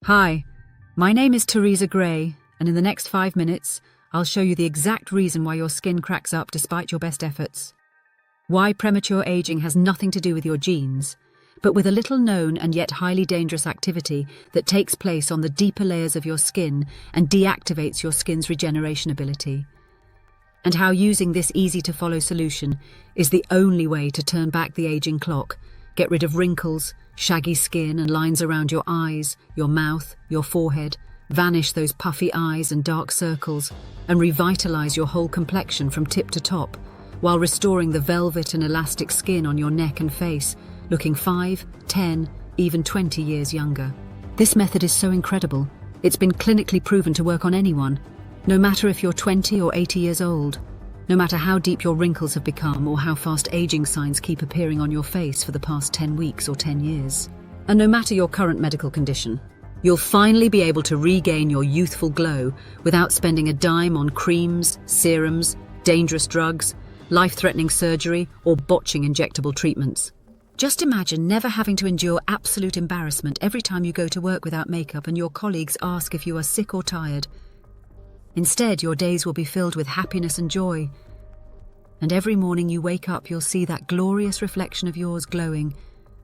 Hi, my name is Teresa Gray, and in the next 5 minutes, I'll show you the exact reason why your skin cracks up despite your best efforts. Why premature aging has nothing to do with your genes, but with a little known and yet highly dangerous activity that takes place on the deeper layers of your skin and deactivates your skin's regeneration ability. And how using this easy-to-follow solution is the only way to turn back the aging clock, get rid of wrinkles, shaggy skin and lines around your eyes, your mouth, your forehead, vanish those puffy eyes and dark circles, and revitalize your whole complexion from tip to top, while restoring the velvet and elastic skin on your neck and face, looking 5, 10, even 20 years younger. This method is so incredible, it's been clinically proven to work on anyone, no matter if you're 20 or 80 years old. No matter how deep your wrinkles have become or how fast aging signs keep appearing on your face for the past 10 weeks or 10 years. And no matter your current medical condition, you'll finally be able to regain your youthful glow without spending a dime on creams, serums, dangerous drugs, life-threatening surgery, or botching injectable treatments. Just imagine never having to endure absolute embarrassment every time you go to work without makeup and your colleagues ask if you are sick or tired. Instead, your days will be filled with happiness and joy. And every morning you wake up, you'll see that glorious reflection of yours glowing,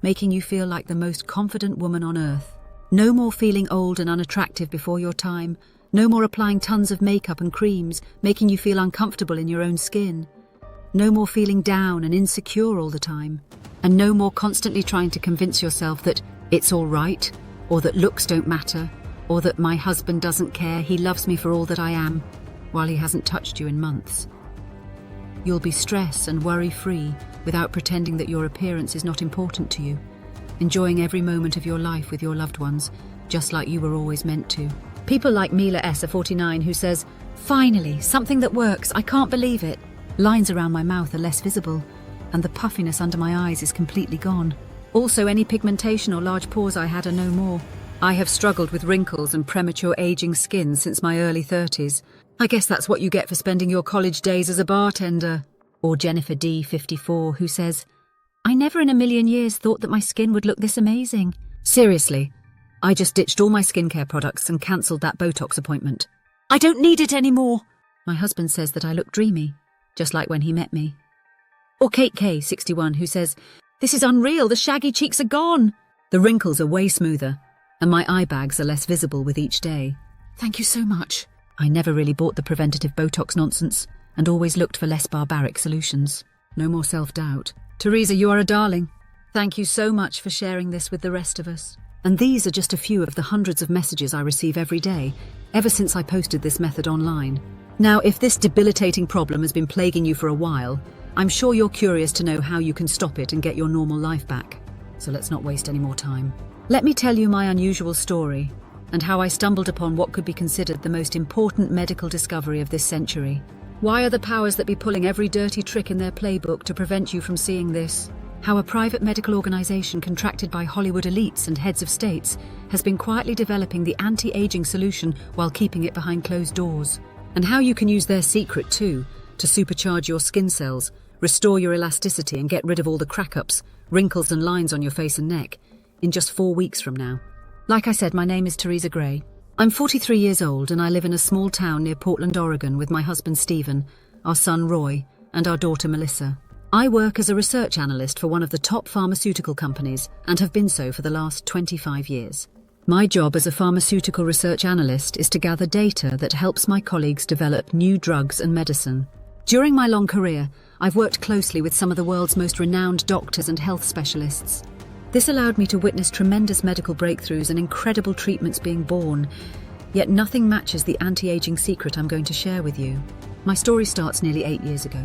making you feel like the most confident woman on earth. No more feeling old and unattractive before your time. No more applying tons of makeup and creams, making you feel uncomfortable in your own skin. No more feeling down and insecure all the time. And no more constantly trying to convince yourself that it's all right, or that looks don't matter, or that my husband doesn't care, he loves me for all that I am, while he hasn't touched you in months. You'll be stress and worry-free without pretending that your appearance is not important to you, enjoying every moment of your life with your loved ones, just like you were always meant to. People like Mila S. 49 who says, "Finally, something that works, I can't believe it. Lines around my mouth are less visible, and the puffiness under my eyes is completely gone. Also, any pigmentation or large pores I had are no more. I have struggled with wrinkles and premature aging skin since my early 30s. I guess that's what you get for spending your college days as a bartender." Or Jennifer D. 54, who says, "I never in a million years thought that my skin would look this amazing. Seriously, I just ditched all my skincare products and cancelled that Botox appointment. I don't need it anymore." My husband says that I look dreamy, just like when he met me. Or Kate K. 61, who says, "This is unreal, the shaggy cheeks are gone. The wrinkles are way smoother, and my eye bags are less visible with each day. Thank you so much." I never really bought the preventative Botox nonsense and always looked for less barbaric solutions. No more self-doubt. Teresa, you are a darling. Thank you so much for sharing this with the rest of us. And these are just a few of the hundreds of messages I receive every day, ever since I posted this method online. Now, if this debilitating problem has been plaguing you for a while, I'm sure you're curious to know how you can stop it and get your normal life back. So let's not waste any more time. Let me tell you my unusual story, and how I stumbled upon what could be considered the most important medical discovery of this century. Why are the powers that be pulling every dirty trick in their playbook to prevent you from seeing this? How a private medical organization contracted by Hollywood elites and heads of states has been quietly developing the anti-aging solution while keeping it behind closed doors. And how you can use their secret too, to supercharge your skin cells, restore your elasticity and get rid of all the crack-ups, wrinkles and lines on your face and neck in just 4 weeks from now. Like I said, my name is Teresa Gray. I'm 43 years old and I live in a small town near Portland, Oregon with my husband Stephen, our son Roy, and our daughter Melissa. I work as a research analyst for one of the top pharmaceutical companies and have been so for the last 25 years. My job as a pharmaceutical research analyst is to gather data that helps my colleagues develop new drugs and medicine. During my long career, I've worked closely with some of the world's most renowned doctors and health specialists. This allowed me to witness tremendous medical breakthroughs and incredible treatments being born, yet nothing matches the anti-aging secret I'm going to share with you. My story starts nearly 8 years ago.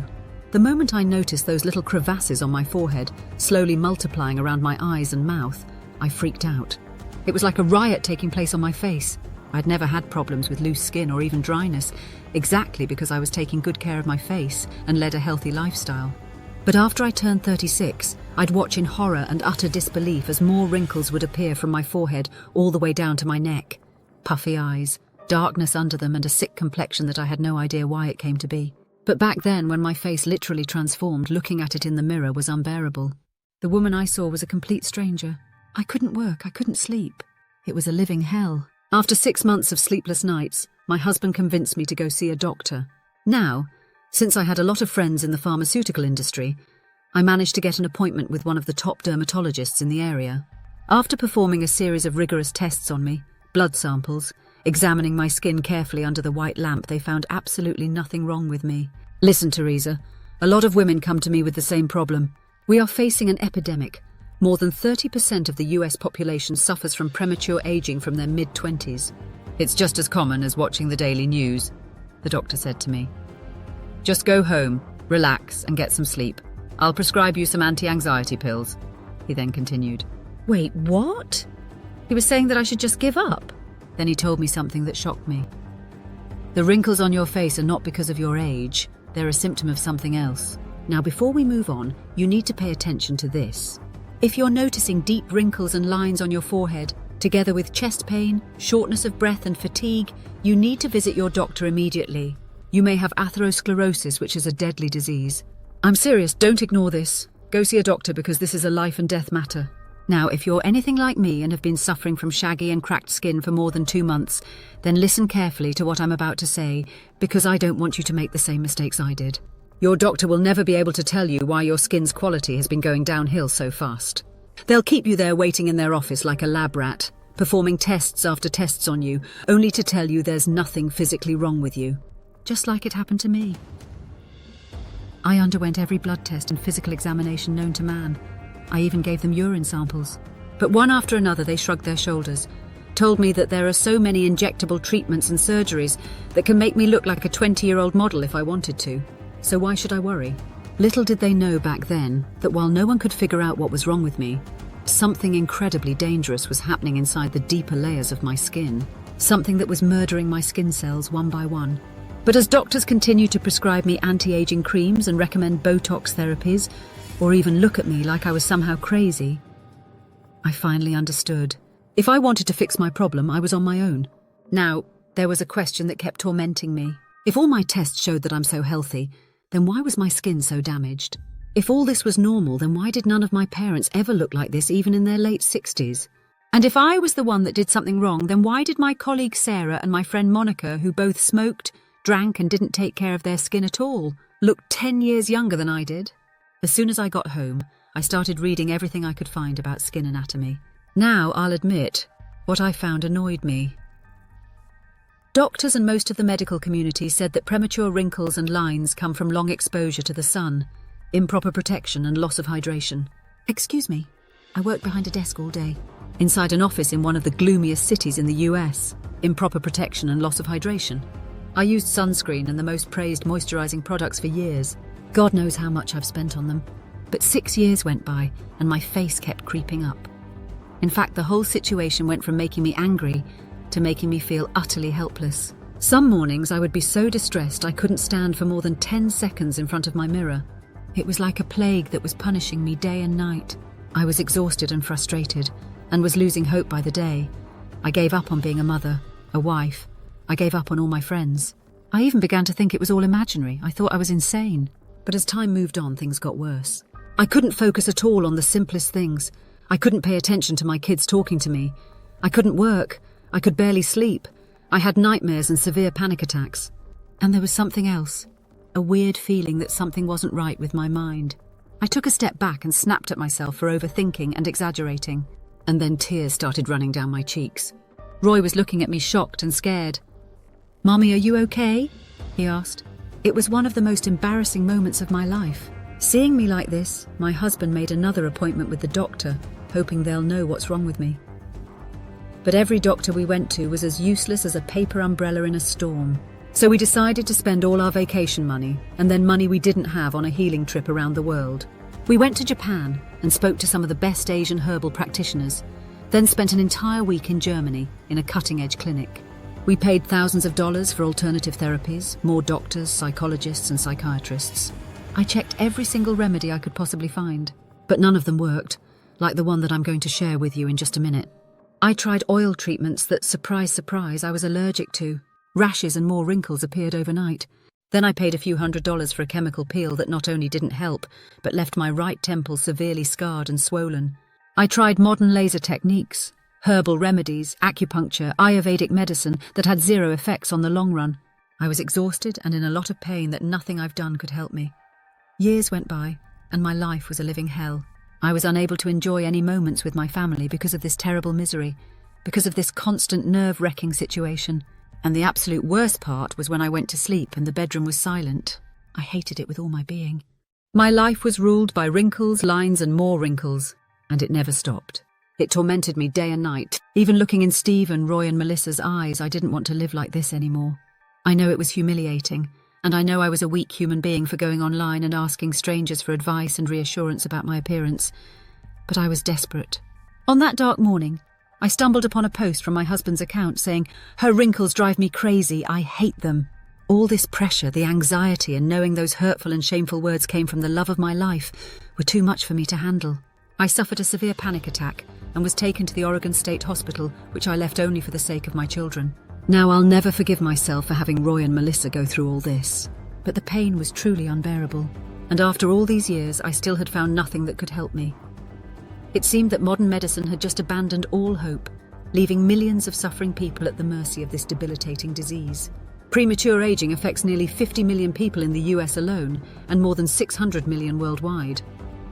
The moment I noticed those little crevasses on my forehead slowly multiplying around my eyes and mouth, I freaked out. It was like a riot taking place on my face. I'd never had problems with loose skin or even dryness, exactly because I was taking good care of my face and led a healthy lifestyle. But after I turned 36, I'd watch in horror and utter disbelief as more wrinkles would appear from my forehead all the way down to my neck. Puffy eyes, darkness under them and a sick complexion that I had no idea why it came to be. But back then, when my face literally transformed, looking at it in the mirror was unbearable. The woman I saw was a complete stranger. I couldn't work, I couldn't sleep. It was a living hell. After 6 months of sleepless nights, my husband convinced me to go see a doctor. Now, since I had a lot of friends in the pharmaceutical industry, I managed to get an appointment with one of the top dermatologists in the area. After performing a series of rigorous tests on me, blood samples, examining my skin carefully under the white lamp, they found absolutely nothing wrong with me. Listen, Teresa, a lot of women come to me with the same problem. We are facing an epidemic. More than 30% of the US population suffers from premature aging from their mid-20s. It's just as common as watching the daily news, the doctor said to me. Just go home, relax, and get some sleep. I'll prescribe you some anti-anxiety pills, he then continued. Wait, what? He was saying that I should just give up. Then he told me something that shocked me. The wrinkles on your face are not because of your age. They're a symptom of something else. Now, before we move on, you need to pay attention to this. If you're noticing deep wrinkles and lines on your forehead, together with chest pain, shortness of breath and fatigue, you need to visit your doctor immediately. You may have atherosclerosis, which is a deadly disease. I'm serious, don't ignore this. Go see a doctor because this is a life and death matter. Now, if you're anything like me and have been suffering from shaggy and cracked skin for more than 2 months, then listen carefully to what I'm about to say, because I don't want you to make the same mistakes I did. Your doctor will never be able to tell you why your skin's quality has been going downhill so fast. They'll keep you there waiting in their office like a lab rat, performing tests after tests on you, only to tell you there's nothing physically wrong with you. Just like it happened to me. I underwent every blood test and physical examination known to man. I even gave them urine samples. But one after another they shrugged their shoulders, told me that there are so many injectable treatments and surgeries that can make me look like a 20-year-old model if I wanted to. So why should I worry? Little did they know back then that while no one could figure out what was wrong with me, something incredibly dangerous was happening inside the deeper layers of my skin. Something that was murdering my skin cells one by one. But as doctors continued to prescribe me anti-aging creams and recommend Botox therapies, or even look at me like I was somehow crazy, I finally understood. If I wanted to fix my problem, I was on my own. Now, there was a question that kept tormenting me. If all my tests showed that I'm so healthy, then why was my skin so damaged? If all this was normal, then why did none of my parents ever look like this, even in their late 60s? And if I was the one that did something wrong, then why did my colleague Sarah and my friend Monica, who both smoked, drank and didn't take care of their skin at all, look 10 years younger than I did? As soon as I got home, I started reading everything I could find about skin anatomy. Now, I'll admit, what I found annoyed me. Doctors and most of the medical community said that premature wrinkles and lines come from long exposure to the sun, improper protection and loss of hydration. Excuse me, I work behind a desk all day, inside an office in one of the gloomiest cities in the US. Improper protection and loss of hydration. I used sunscreen and the most praised moisturizing products for years. God knows how much I've spent on them. But 6 years went by and my face kept creeping up. In fact, the whole situation went from making me angry to making me feel utterly helpless. Some mornings I would be so distressed I couldn't stand for more than 10 seconds in front of my mirror. It was like a plague that was punishing me day and night. I was exhausted and frustrated and was losing hope by the day. I gave up on being a mother, a wife. I gave up on all my friends. I even began to think it was all imaginary. I thought I was insane. But as time moved on, things got worse. I couldn't focus at all on the simplest things. I couldn't pay attention to my kids talking to me. I couldn't work. I could barely sleep. I had nightmares and severe panic attacks. And there was something else. A weird feeling that something wasn't right with my mind. I took a step back and snapped at myself for overthinking and exaggerating. And then tears started running down my cheeks. Roy was looking at me shocked and scared. "Mommy, are you okay?" he asked. It was one of the most embarrassing moments of my life. Seeing me like this, my husband made another appointment with the doctor, hoping they'll know what's wrong with me. But every doctor we went to was as useless as a paper umbrella in a storm. So we decided to spend all our vacation money, and then money we didn't have, on a healing trip around the world. We went to Japan and spoke to some of the best Asian herbal practitioners, then spent an entire week in Germany in a cutting-edge clinic. We paid thousands of dollars for alternative therapies, more doctors, psychologists and psychiatrists. I checked every single remedy I could possibly find, but none of them worked, like the one that I'm going to share with you in just a minute. I tried oil treatments that, surprise, surprise, I was allergic to. Rashes and more wrinkles appeared overnight. Then I paid a few $100s for a chemical peel that not only didn't help, but left my right temple severely scarred and swollen. I tried modern laser techniques, Herbal remedies, acupuncture, Ayurvedic medicine that had zero effects on the long run. I was exhausted and in a lot of pain that nothing I've done could help me. Years went by, and my life was a living hell. I was unable to enjoy any moments with my family because of this terrible misery, because of this constant nerve-wracking situation. And the absolute worst part was when I went to sleep and the bedroom was silent. I hated it with all my being. My life was ruled by wrinkles, lines, and more wrinkles, and it never stopped. It tormented me day and night. Even looking in Steve and Roy and Melissa's eyes, I didn't want to live like this anymore. I know it was humiliating, and I know I was a weak human being for going online and asking strangers for advice and reassurance about my appearance. But I was desperate. On that dark morning, I stumbled upon a post from my husband's account saying, "Her wrinkles drive me crazy, I hate them." All this pressure, the anxiety, and knowing those hurtful and shameful words came from the love of my life were too much for me to handle. I suffered a severe panic attack and was taken to the Oregon State Hospital, which I left only for the sake of my children. Now I'll never forgive myself for having Roy and Melissa go through all this. But the pain was truly unbearable, and after all these years I still had found nothing that could help me. It seemed that modern medicine had just abandoned all hope, leaving millions of suffering people at the mercy of this debilitating disease. Premature aging affects nearly 50 million people in the US alone, and more than 600 million worldwide.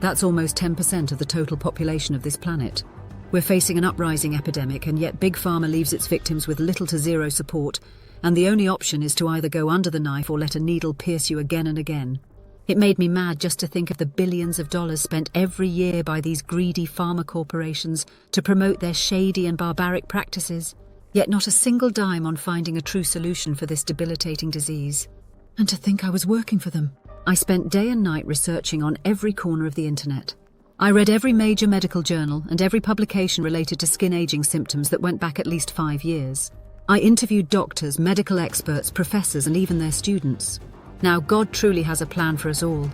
That's almost 10% of the total population of this planet. We're facing an uprising epidemic, and yet Big Pharma leaves its victims with little to zero support, and the only option is to either go under the knife or let a needle pierce you again and again. It made me mad just to think of the billions of dollars spent every year by these greedy pharma corporations to promote their shady and barbaric practices, yet not a single dime on finding a true solution for this debilitating disease. And to think I was working for them. I spent day and night researching on every corner of the internet. I read every major medical journal and every publication related to skin aging symptoms that went back at least 5 years. I interviewed doctors, medical experts, professors, and even their students. Now, God truly has a plan for us all,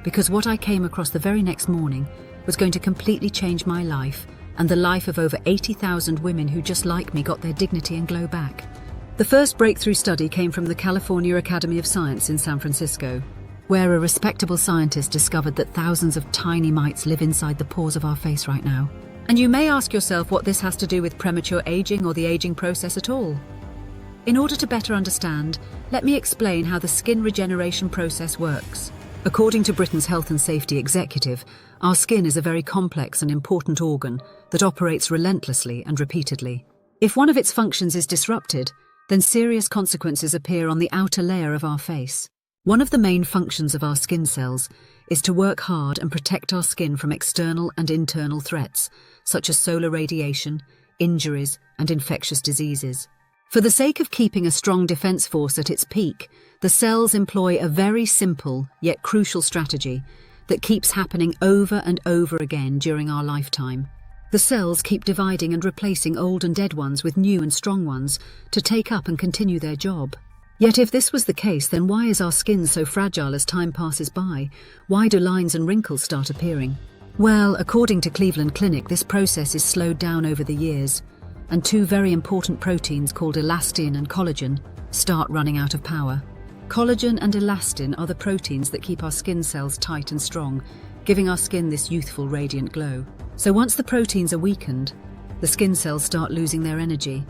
because what I came across the very next morning was going to completely change my life and the life of over 80,000 women who, just like me, got their dignity and glow back. The first breakthrough study came from the California Academy of Science in San Francisco, where a respectable scientist discovered that thousands of tiny mites live inside the pores of our face right now. And you may ask yourself what this has to do with premature aging or the aging process at all. In order to better understand, let me explain how the skin regeneration process works. According to Britain's Health and Safety Executive, our skin is a very complex and important organ that operates relentlessly and repeatedly. If one of its functions is disrupted, then serious consequences appear on the outer layer of our face. One of the main functions of our skin cells is to work hard and protect our skin from external and internal threats, such as solar radiation, injuries, and infectious diseases. For the sake of keeping a strong defense force at its peak, the cells employ a very simple yet crucial strategy that keeps happening over and over again during our lifetime. The cells keep dividing and replacing old and dead ones with new and strong ones to take up and continue their job. Yet if this was the case, then why is our skin so fragile as time passes by? Why do lines and wrinkles start appearing? Well, according to Cleveland Clinic, this process is slowed down over the years, and 2 very important proteins called elastin and collagen start running out of power. Collagen and elastin are the proteins that keep our skin cells tight and strong, giving our skin this youthful, radiant glow. So once the proteins are weakened, the skin cells start losing their energy,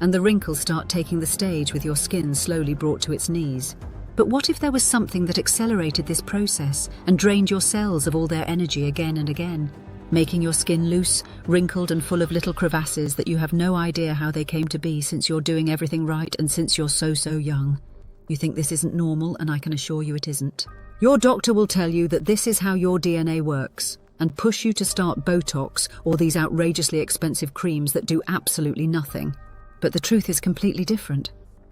and the wrinkles start taking the stage with your skin slowly brought to its knees. But what if there was something that accelerated this process and drained your cells of all their energy again and again, making your skin loose, wrinkled, and full of little crevasses that you have no idea how they came to be, since you're doing everything right and since you're so young? You think this isn't normal, and I can assure you it isn't. Your doctor will tell you that this is how your DNA works, and push you to start Botox or these outrageously expensive creams that do absolutely nothing. But the truth is completely different.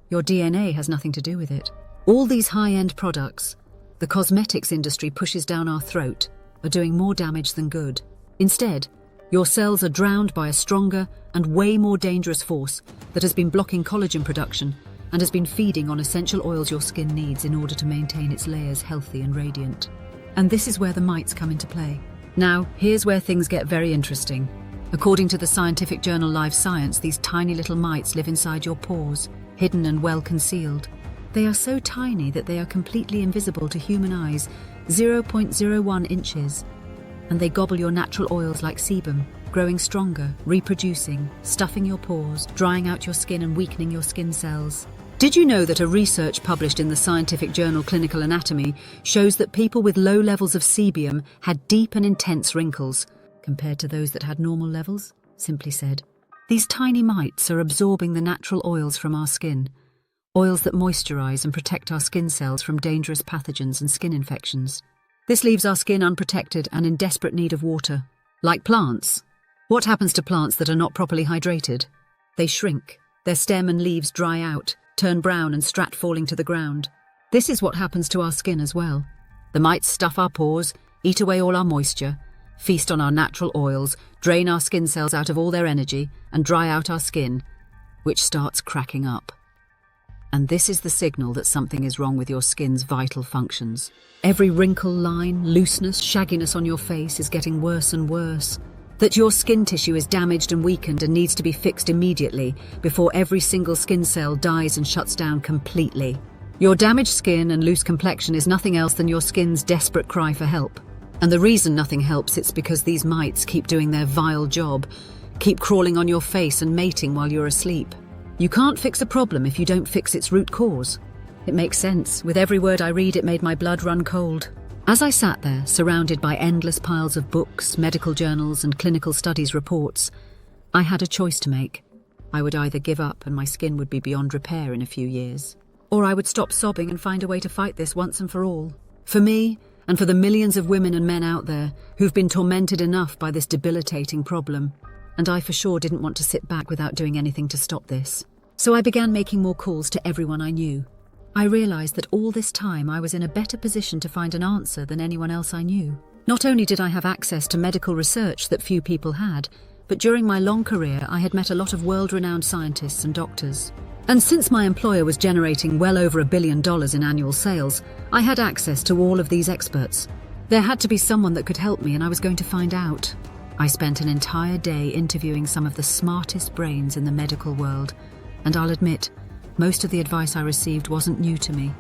Your DNA has nothing to do with it. All these high-end products the cosmetics industry pushes down our throat are doing more damage than good. Instead, your cells are drowned by a stronger and way more dangerous force that has been blocking collagen production and has been feeding on essential oils your skin needs in order to maintain its layers healthy and radiant. And this is where the mites come into play. Now, here's where things get very interesting. According to the scientific journal Live Science, these tiny little mites live inside your pores, hidden and well concealed. They are so tiny that they are completely invisible to human eyes, 0.01 inches. and they gobble your natural oils like sebum, growing stronger, reproducing, stuffing your pores, drying out your skin and weakening your skin cells. Did you know that a research published in the scientific journal Clinical Anatomy shows that people with low levels of sebum had deep and intense wrinkles, compared to those that had normal levels? Simply said, these tiny mites are absorbing the natural oils from our skin, oils that moisturize and protect our skin cells from dangerous pathogens and skin infections. This leaves our skin unprotected and in desperate need of water. Like plants. What happens to plants that are not properly hydrated? They shrink. Their stem and leaves dry out, turn brown and start falling to the ground. This is what happens to our skin as well. The mites stuff our pores, eat away all our moisture, feast on our natural oils, drain our skin cells out of all their energy, and dry out our skin, which starts cracking up. And this is the signal that something is wrong with your skin's vital functions. Every wrinkle, line, looseness, shagginess on your face is getting worse and worse. That your skin tissue is damaged and weakened and needs to be fixed immediately before every single skin cell dies and shuts down completely. Your damaged skin and loose complexion is nothing else than your skin's desperate cry for help. And the reason nothing helps is because these mites keep doing their vile job, keep crawling on your face and mating while you're asleep. You can't fix a problem if you don't fix its root cause. It makes sense. With every word I read, it made my blood run cold. As I sat there, surrounded by endless piles of books, medical journals, and clinical studies reports, I had a choice to make. I would either give up and my skin would be beyond repair in a few years, or I would stop sobbing and find a way to fight this once and for all. For me, and for the millions of women and men out there who've been tormented enough by this debilitating problem. And I for sure didn't want to sit back without doing anything to stop this. So I began making more calls to everyone I knew. I realized that all this time I was in a better position to find an answer than anyone else I knew. Not only did I have access to medical research that few people had, but during my long career I had met a lot of world-renowned scientists and doctors. And since my employer was generating well over $1 billion in annual sales, I had access to all of these experts. There had to be someone that could help me, and I was going to find out. I spent an entire day interviewing some of the smartest brains in the medical world, and I'll admit, most of the advice I received wasn't new to me.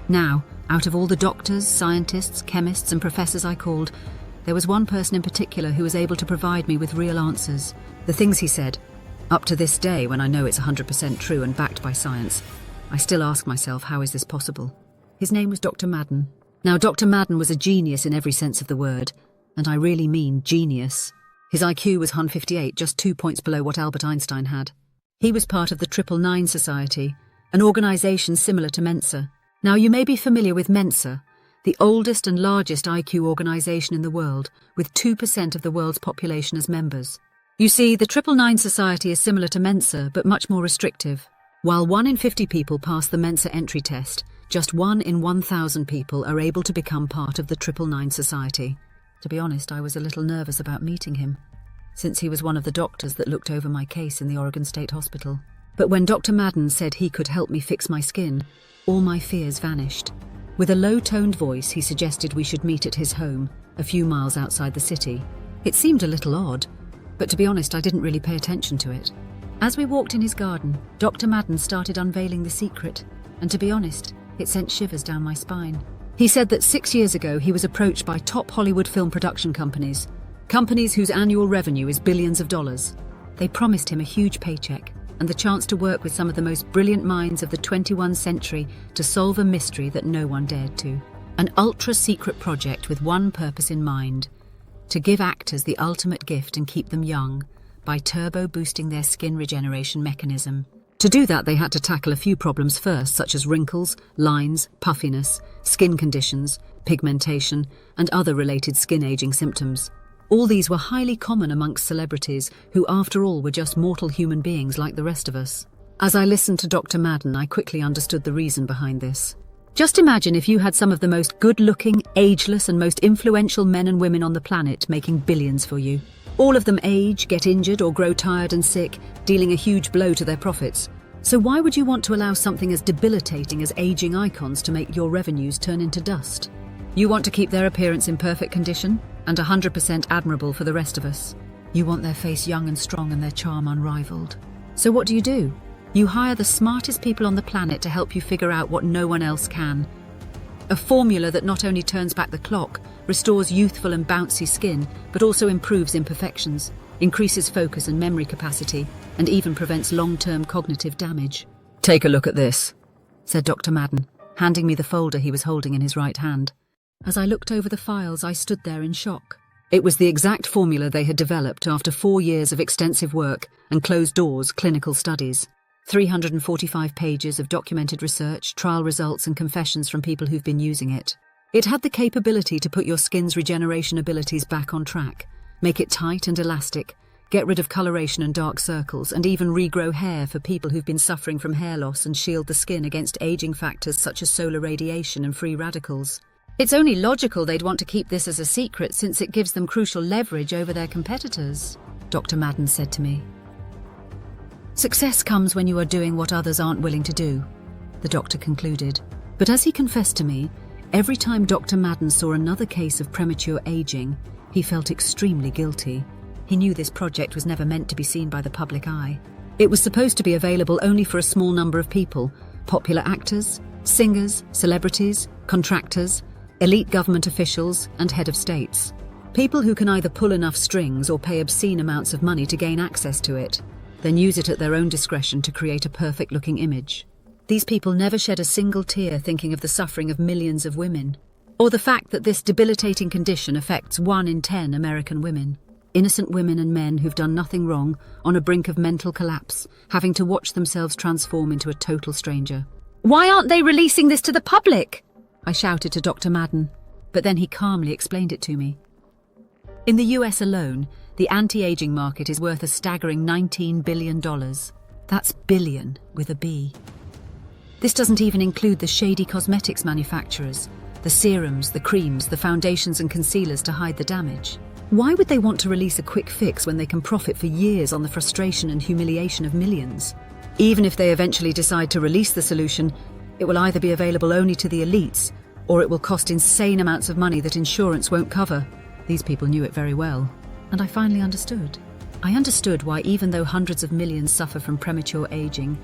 Now, out of all the doctors, scientists, chemists, and professors I called, there was one person in particular who was able to provide me with real answers. The things he said, up to this day, when I know it's 100% true and backed by science, I still ask myself, how is this possible? His name was Dr. Madden. Now, Dr. Madden was a genius in every sense of the word, and I really mean genius. His IQ was 158, just 2 points below what Albert Einstein had. He was part of the 999 Society, an organisation similar to Mensa. Now, you may be familiar with Mensa, the oldest and largest IQ organisation in the world, with 2% of the world's population as members. You see, the 999 Society is similar to Mensa, but much more restrictive. While 1 in 50 people pass the Mensa entry test, just 1 in 1,000 people are able to become part of the 999 Society. To be honest, I was a little nervous about meeting him, since he was one of the doctors that looked over my case in the Oregon State Hospital. But when Dr. Madden said he could help me fix my skin, all my fears vanished. With a low-toned voice, he suggested we should meet at his home, a few miles outside the city. It seemed a little odd, but to be honest, I didn't really pay attention to it. As we walked in his garden, Dr. Madden started unveiling the secret, and to be honest, it sent shivers down my spine. He said that 6 years ago he was approached by top Hollywood film production companies whose annual revenue is billions of dollars. They promised him a huge paycheck and the chance to work with some of the most brilliant minds of the 21st century to solve a mystery that no one dared to. An ultra-secret project with one purpose in mind: to give actors the ultimate gift and keep them young by turbo-boosting their skin regeneration mechanism. To do that, they had to tackle a few problems first, such as wrinkles, lines, puffiness, skin conditions, pigmentation, and other related skin aging symptoms. All these were highly common amongst celebrities who, after all, were just mortal human beings like the rest of us. As I listened to Dr. Madden, I quickly understood the reason behind this. Just imagine if you had some of the most good-looking, ageless, and most influential men and women on the planet making billions for you. All of them age, get injured, or grow tired and sick, dealing a huge blow to their profits. So why would you want to allow something as debilitating as aging icons to make your revenues turn into dust? You want to keep their appearance in perfect condition and 100% admirable for the rest of us. You want their face young and strong and their charm unrivaled. So what do? You hire the smartest people on the planet to help you figure out what no one else can. A formula that not only turns back the clock, restores youthful and bouncy skin, but also improves imperfections, increases focus and memory capacity, and even prevents long-term cognitive damage. "Take a look at this," said Dr. Madden, handing me the folder he was holding in his right hand. As I looked over the files, I stood there in shock. It was the exact formula they had developed after 4 years of extensive work and closed-doors clinical studies. 345 pages of documented research, trial results and confessions from people who've been using it. It had the capability to put your skin's regeneration abilities back on track, make it tight and elastic, get rid of coloration and dark circles, and even regrow hair for people who've been suffering from hair loss, and shield the skin against aging factors such as solar radiation and free radicals. It's only logical they'd want to keep this as a secret, since it gives them crucial leverage over their competitors, Dr. Madden said to me. "Success comes when you are doing what others aren't willing to do," the doctor concluded. But as he confessed to me, every time Dr. Madden saw another case of premature aging, he felt extremely guilty. He knew this project was never meant to be seen by the public eye. It was supposed to be available only for a small number of people: popular actors, singers, celebrities, contractors, elite government officials, and head of states. People who can either pull enough strings or pay obscene amounts of money to gain access to it, then use it at their own discretion to create a perfect-looking image. These people never shed a single tear thinking of the suffering of millions of women, or the fact that this debilitating condition affects 1 in 10 American women. Innocent women and men who've done nothing wrong, on a brink of mental collapse, having to watch themselves transform into a total stranger. "Why aren't they releasing this to the public?" I shouted to Dr. Madden, but then he calmly explained it to me. In the US alone, the anti-aging market is worth a staggering $19 billion. That's billion with a B. This doesn't even include the shady cosmetics manufacturers, the serums, the creams, the foundations and concealers to hide the damage. Why would they want to release a quick fix when they can profit for years on the frustration and humiliation of millions? Even if they eventually decide to release the solution, it will either be available only to the elites, or it will cost insane amounts of money that insurance won't cover. These people knew it very well, and I finally understood. I understood why, even though hundreds of millions suffer from premature aging,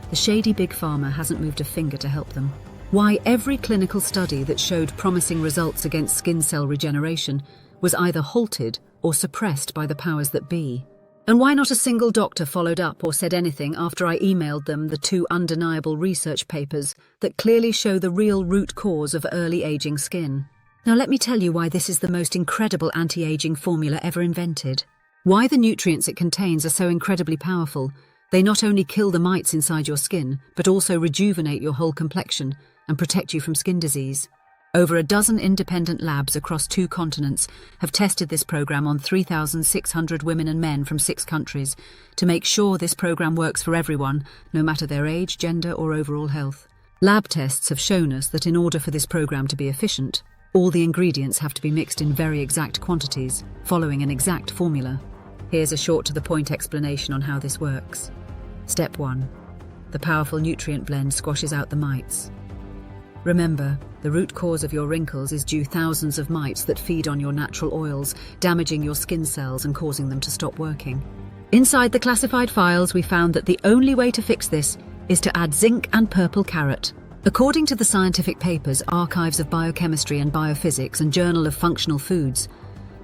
the shady big pharma hasn't moved a finger to help them. Why every clinical study that showed promising results against skin cell regeneration was either halted or suppressed by the powers that be. And why not a single doctor followed up or said anything after I emailed them the 2 undeniable research papers that clearly show the real root cause of early aging skin. Now let me tell you why this is the most incredible anti-aging formula ever invented. Why the nutrients it contains are so incredibly powerful. They not only kill the mites inside your skin, but also rejuvenate your whole complexion and protect you from skin disease. Over a dozen independent labs across 2 continents have tested this program on 3,600 women and men from 6 countries to make sure this program works for everyone, no matter their age, gender, or overall health. Lab tests have shown us that in order for this program to be efficient, all the ingredients have to be mixed in very exact quantities, following an exact formula. Here's a short-to-the-point explanation on how this works. Step 1. The powerful nutrient blend squashes out the mites. Remember, the root cause of your wrinkles is due thousands of mites that feed on your natural oils, damaging your skin cells and causing them to stop working. Inside the classified files, we found that the only way to fix this is to add zinc and purple carrot. According to the scientific papers Archives of Biochemistry and Biophysics and Journal of Functional Foods,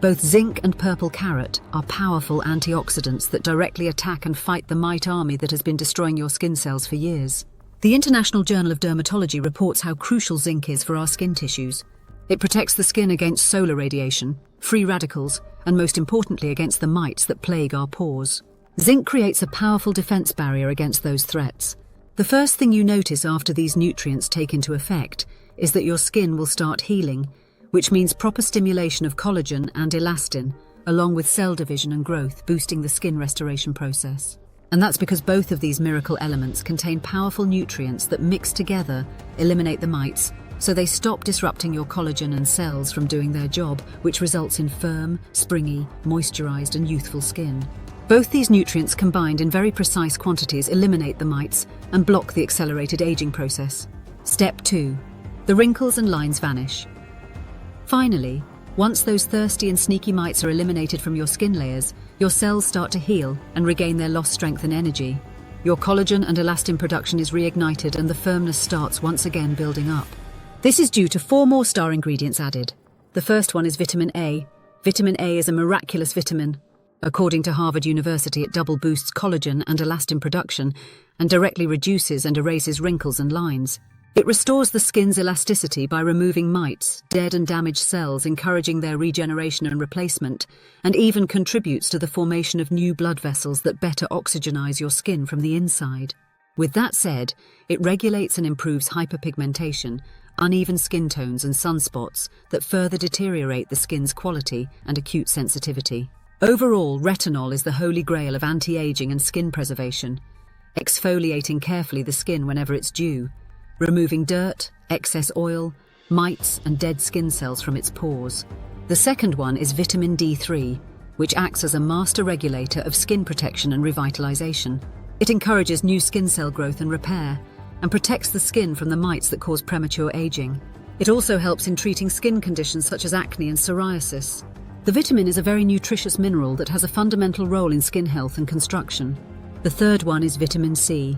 both zinc and purple carrot are powerful antioxidants that directly attack and fight the mite army that has been destroying your skin cells for years. The International Journal of Dermatology reports how crucial zinc is for our skin tissues. It protects the skin against solar radiation, free radicals, and most importantly against the mites that plague our pores. Zinc creates a powerful defense barrier against those threats. The first thing you notice after these nutrients take into effect is that your skin will start healing, which means proper stimulation of collagen and elastin, along with cell division and growth, boosting the skin restoration process. And that's because both of these miracle elements contain powerful nutrients that, mixed together, eliminate the mites, so they stop disrupting your collagen and cells from doing their job, which results in firm, springy, moisturized and youthful skin. Both these nutrients combined in very precise quantities eliminate the mites and block the accelerated aging process. Step 2. The wrinkles and lines vanish. Finally, once those thirsty and sneaky mites are eliminated from your skin layers, your cells start to heal and regain their lost strength and energy. Your collagen and elastin production is reignited and the firmness starts once again building up. This is due to 4 more star ingredients added. The first one is vitamin A. Vitamin A is a miraculous vitamin. According to Harvard University, it double boosts collagen and elastin production and directly reduces and erases wrinkles and lines. It restores the skin's elasticity by removing mites, dead and damaged cells, encouraging their regeneration and replacement, and even contributes to the formation of new blood vessels that better oxygenize your skin from the inside. With that said, it regulates and improves hyperpigmentation, uneven skin tones and sunspots that further deteriorate the skin's quality and acute sensitivity. Overall, retinol is the holy grail of anti-aging and skin preservation, exfoliating carefully the skin whenever it's due, removing dirt, excess oil, mites and dead skin cells from its pores. The second one is vitamin D3, which acts as a master regulator of skin protection and revitalization. It encourages new skin cell growth and repair, and protects the skin from the mites that cause premature aging. It also helps in treating skin conditions such as acne and psoriasis. The vitamin is a very nutritious mineral that has a fundamental role in skin health and construction. The third one is vitamin C.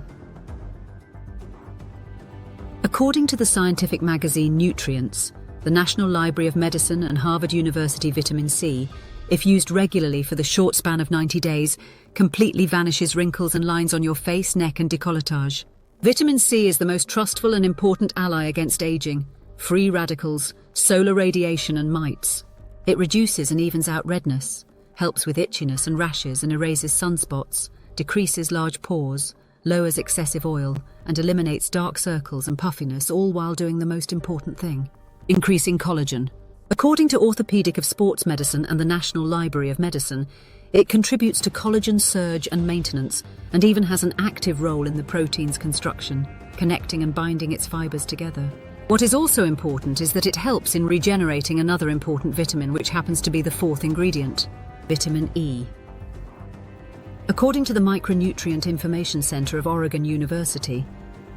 According to the scientific magazine Nutrients, the National Library of Medicine and Harvard University vitamin C, if used regularly for the short span of 90 days, completely vanishes wrinkles and lines on your face, neck and décolletage. Vitamin C is the most trustful and important ally against aging, free radicals, solar radiation and mites. It reduces and evens out redness, helps with itchiness and rashes and erases sunspots, decreases large pores, lowers excessive oil, and eliminates dark circles and puffiness, all while doing the most important thing, increasing collagen. According to Orthopedic of Sports Medicine and the National Library of Medicine, it contributes to collagen surge and maintenance, and even has an active role in the protein's construction, connecting and binding its fibers together. What is also important is that it helps in regenerating another important vitamin, which happens to be the fourth ingredient, vitamin E. According to the Micronutrient Information Center of Oregon University,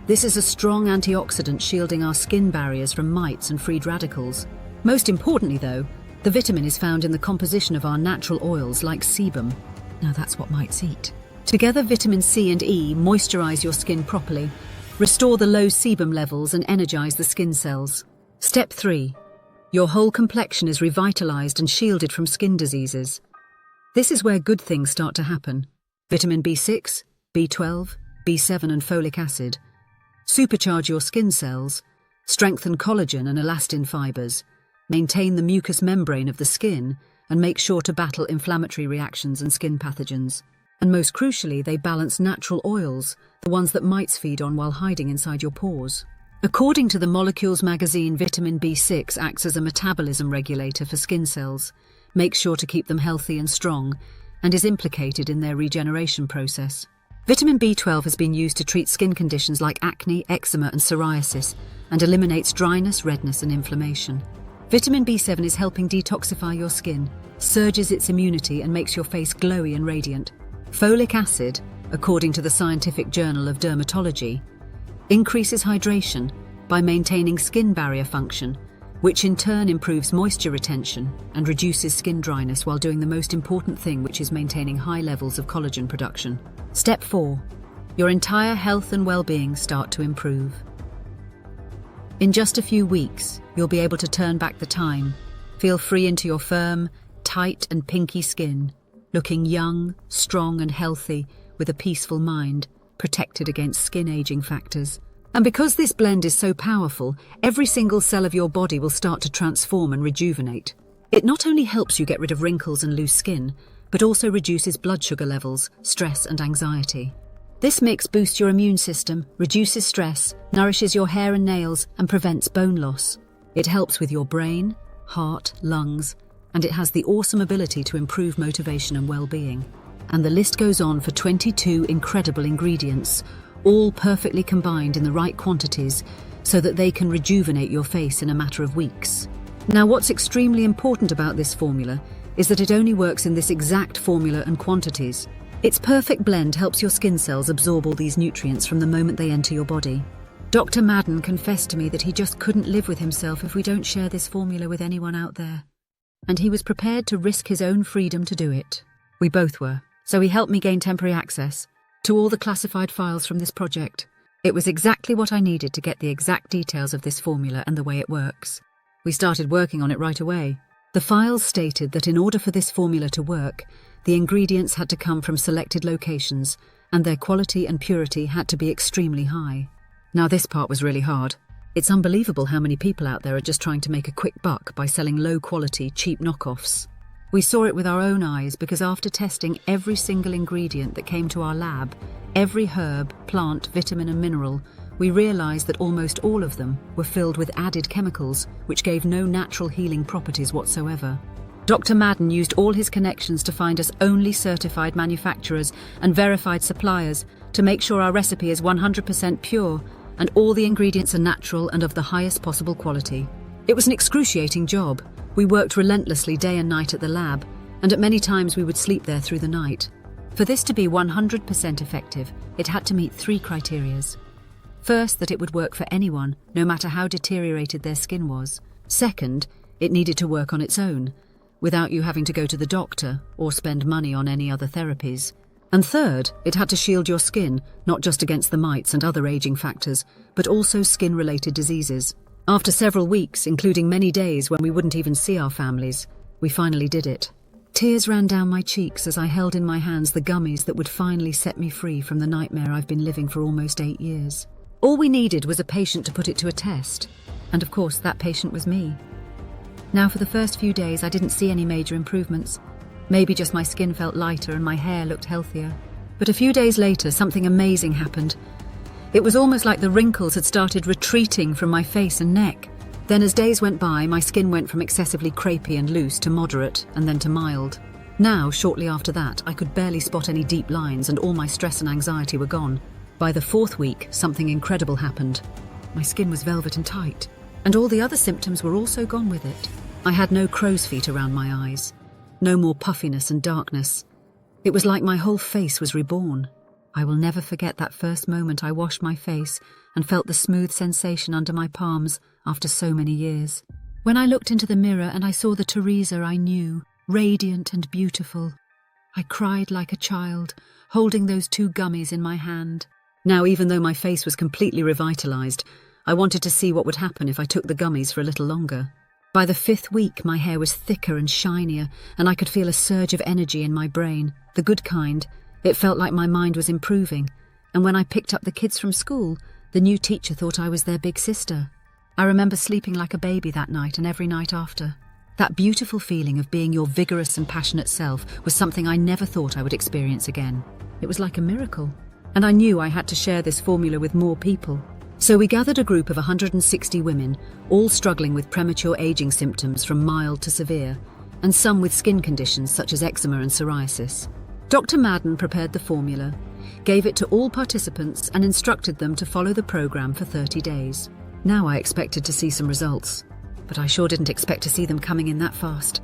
this is a strong antioxidant shielding our skin barriers from mites and freed radicals. Most importantly, though, the vitamin is found in the composition of our natural oils like sebum. Now that's what mites eat. Together, vitamin C and E moisturize your skin properly, restore the low sebum levels and energize the skin cells. Step 3. Your whole complexion is revitalized and shielded from skin diseases. This is where good things start to happen. Vitamin B6, B12, B7 and folic acid. Supercharge your skin cells, strengthen collagen and elastin fibers, maintain the mucous membrane of the skin, and make sure to battle inflammatory reactions and skin pathogens. And most crucially, they balance natural oils, the ones that mites feed on while hiding inside your pores. According to the Molecules magazine, vitamin B6 acts as a metabolism regulator for skin cells, makes sure to keep them healthy and strong, and is implicated in their regeneration process. Vitamin B12 has been used to treat skin conditions like acne, eczema and psoriasis, and eliminates dryness, redness and inflammation. Vitamin B7 is helping detoxify your skin, surges its immunity and makes your face glowy and radiant. Folic acid, according to the Scientific Journal of Dermatology, increases hydration by maintaining skin barrier function, which in turn improves moisture retention and reduces skin dryness while doing the most important thing, which is maintaining high levels of collagen production. Step 4. Your entire health and well-being start to improve. In just a few weeks, you'll be able to turn back the time, feel free into your firm, tight and pinky skin, looking young, strong and healthy, with a peaceful mind, protected against skin aging factors. And because this blend is so powerful, every single cell of your body will start to transform and rejuvenate. It not only helps you get rid of wrinkles and loose skin, but also reduces blood sugar levels, stress and anxiety. This mix boosts your immune system, reduces stress, nourishes your hair and nails, and prevents bone loss. It helps with your brain, heart, lungs, and it has the awesome ability to improve motivation and well-being. And the list goes on for 22 incredible ingredients, all perfectly combined in the right quantities so that they can rejuvenate your face in a matter of weeks. Now, what's extremely important about this formula is that it only works in this exact formula and quantities. Its perfect blend helps your skin cells absorb all these nutrients from the moment they enter your body. Dr. Madden confessed to me that he just couldn't live with himself if we don't share this formula with anyone out there. And he was prepared to risk his own freedom to do it. We both were. So he helped me gain temporary access to all the classified files from this project. It was exactly what I needed to get the exact details of this formula and the way it works. We started working on it right away. The files stated that in order for this formula to work, the ingredients had to come from selected locations, and their quality and purity had to be extremely high. Now this part was really hard. It's unbelievable how many people out there are just trying to make a quick buck by selling low-quality, cheap knockoffs. We saw it with our own eyes because after testing every single ingredient that came to our lab, every herb, plant, vitamin and mineral, we realised that almost all of them were filled with added chemicals which gave no natural healing properties whatsoever. Dr. Madden used all his connections to find us only certified manufacturers and verified suppliers to make sure our recipe is 100% pure and all the ingredients are natural and of the highest possible quality. It was an excruciating job. We worked relentlessly day and night at the lab, and at many times we would sleep there through the night. For this to be 100% effective, it had to meet 3 criteria. First, that it would work for anyone, no matter how deteriorated their skin was. Second, it needed to work on its own, without you having to go to the doctor or spend money on any other therapies. And third, it had to shield your skin, not just against the mites and other aging factors, but also skin-related diseases. After several weeks, including many days when we wouldn't even see our families, we finally did it. Tears ran down my cheeks as I held in my hands the gummies that would finally set me free from the nightmare I've been living for almost 8 years. All we needed was a patient to put it to a test, and of course that patient was me. Now for the first few days I didn't see any major improvements. Maybe just my skin felt lighter and my hair looked healthier. But a few days later something amazing happened. It was almost like the wrinkles had started retreating from my face and neck. Then as days went by, my skin went from excessively crepey and loose to moderate and then to mild. Now, shortly after that, I could barely spot any deep lines and all my stress and anxiety were gone. By the 4th week, something incredible happened. My skin was velvet and tight, and all the other symptoms were also gone with it. I had no crow's feet around my eyes, no more puffiness and darkness. It was like my whole face was reborn. I will never forget that first moment I washed my face and felt the smooth sensation under my palms after so many years. When I looked into the mirror and I saw the Teresa I knew, radiant and beautiful, I cried like a child, holding those 2 gummies in my hand. Now, even though my face was completely revitalized, I wanted to see what would happen if I took the gummies for a little longer. By the 5th week, my hair was thicker and shinier, and I could feel a surge of energy in my brain, the good kind. It felt like my mind was improving, and when I picked up the kids from school, the new teacher thought I was their big sister. I remember sleeping like a baby that night and every night after. That beautiful feeling of being your vigorous and passionate self was something I never thought I would experience again. It was like a miracle, and I knew I had to share this formula with more people. So we gathered a group of 160 women, all struggling with premature aging symptoms from mild to severe, and some with skin conditions such as eczema and psoriasis. Dr. Madden prepared the formula, gave it to all participants and instructed them to follow the program for 30 days. Now I expected to see some results, but I sure didn't expect to see them coming in that fast.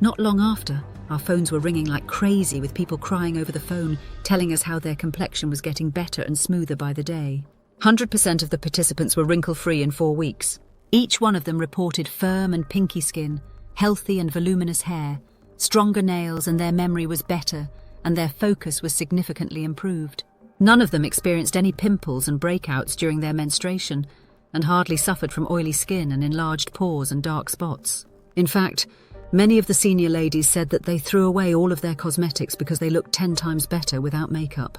Not long after, our phones were ringing like crazy with people crying over the phone, telling us how their complexion was getting better and smoother by the day. 100% of the participants were wrinkle-free in 4 weeks. Each one of them reported firm and pinky skin, healthy and voluminous hair, stronger nails, and their memory was better, and their focus was significantly improved. None of them experienced any pimples and breakouts during their menstruation, and hardly suffered from oily skin and enlarged pores and dark spots. In fact, many of the senior ladies said that they threw away all of their cosmetics because they looked 10 times better without makeup.